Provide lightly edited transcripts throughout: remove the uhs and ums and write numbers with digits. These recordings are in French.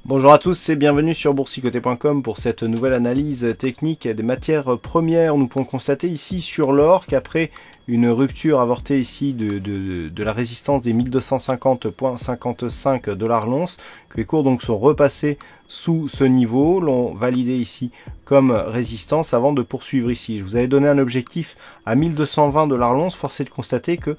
Bonjour à tous et bienvenue sur boursicoté.com pour cette nouvelle analyse technique des matières premières. Nous pouvons constater ici sur l'or qu'après une rupture avortée ici de la résistance des 1250,55 $ l'once, que les cours donc sont repassés sous ce niveau, l'ont validé ici comme résistance avant de poursuivre ici. Je vous avais donné un objectif à 1220 $ l'once, force est de constater que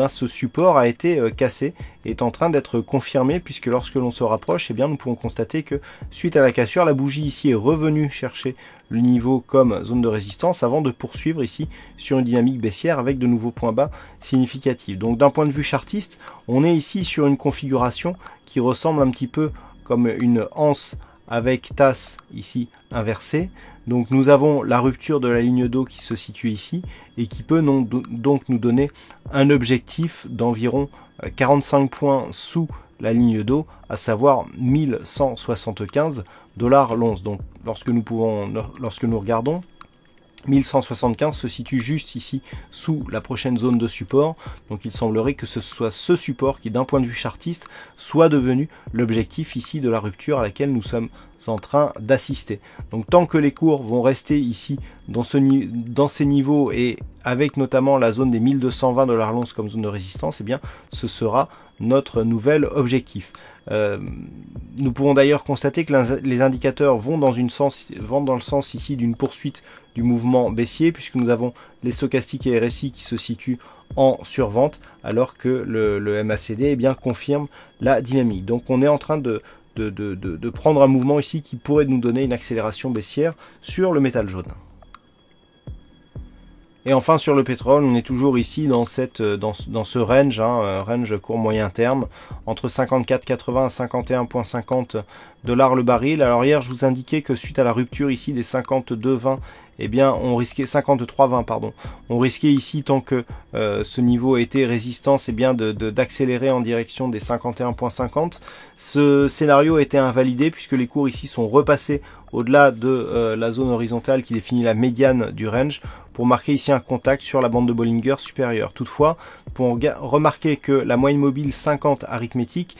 ce support a été cassé et est en train d'être confirmé, puisque lorsque l'on se rapproche, nous pouvons constater que suite à la cassure, la bougie ici est revenue chercher le niveau comme zone de résistance avant de poursuivre ici sur une dynamique baissière avec de nouveaux points bas significatifs. Donc d'un point de vue chartiste, on est ici sur une configuration qui ressemble un petit peu comme une anse avec tasse ici inversée. Donc nous avons la rupture de la ligne d'eau qui se situe ici et qui peut donc nous donner un objectif d'environ 45 points sous la ligne d'eau, à savoir 1175 $ l'once. Donc lorsque nous regardons, 1175 se situe juste ici sous la prochaine zone de support. Donc il semblerait que ce soit ce support qui, d'un point de vue chartiste, soit devenu l'objectif ici de la rupture à laquelle nous sommes en train d'assister. Donc tant que les cours vont rester ici dans ces niveaux et avec notamment la zone des 1220 $ l'once comme zone de résistance, ce sera notre nouvel objectif. Nous pouvons d'ailleurs constater que les indicateurs vont dans le sens ici d'une poursuite du mouvement baissier, puisque nous avons les stochastiques et RSI qui se situent en survente, alors que le MACD confirme la dynamique. Donc on est en train de prendre un mouvement ici qui pourrait nous donner une accélération baissière sur le métal jaune. Et enfin sur le pétrole, on est toujours ici dans ce range, range court moyen terme, entre 54,80 à 51,50 $ le baril. Alors hier je vous indiquais que suite à la rupture ici des 52,20, on risquait 53,20 pardon. On risquait ici, tant que ce niveau était résistance, d'accélérer en direction des 51,50. Ce scénario a été invalidé puisque les cours ici sont repassés au-delà de la zone horizontale qui définit la médiane du range pour marquer ici un contact sur la bande de Bollinger supérieure. Toutefois, pour remarquer que la moyenne mobile 50 arithmétique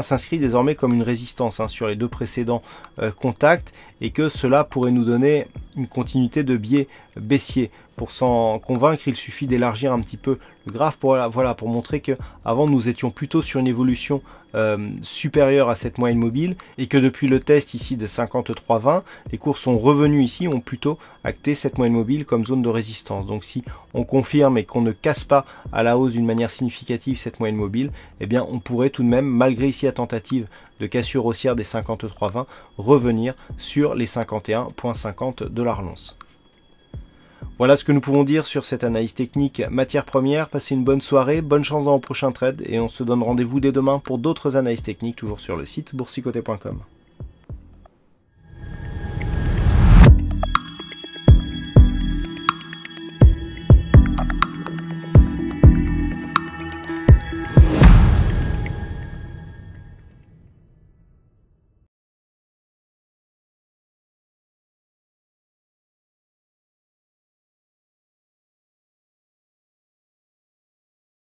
s'inscrit désormais comme une résistance sur les deux précédents contacts, et que cela pourrait nous donner une continuité de biais baissier. Pour s'en convaincre, il suffit d'élargir un petit peu le graphe pour montrer que avant nous étions plutôt sur une évolution supérieure à cette moyenne mobile, et que depuis le test ici de 53,20, les cours sont revenus ici, ont plutôt acté cette moyenne mobile comme zone de résistance. Donc si on confirme et qu'on ne casse pas à la hausse d'une manière significative cette moyenne mobile, on pourrait tout de même, malgré ici la tentative de cassure haussière des 53,20, revenir sur les 51,50 $ l'once. Voilà ce que nous pouvons dire sur cette analyse technique matière première. Passez une bonne soirée, bonne chance dans le prochain trade, et on se donne rendez-vous dès demain pour d'autres analyses techniques, toujours sur le site boursicoté.com.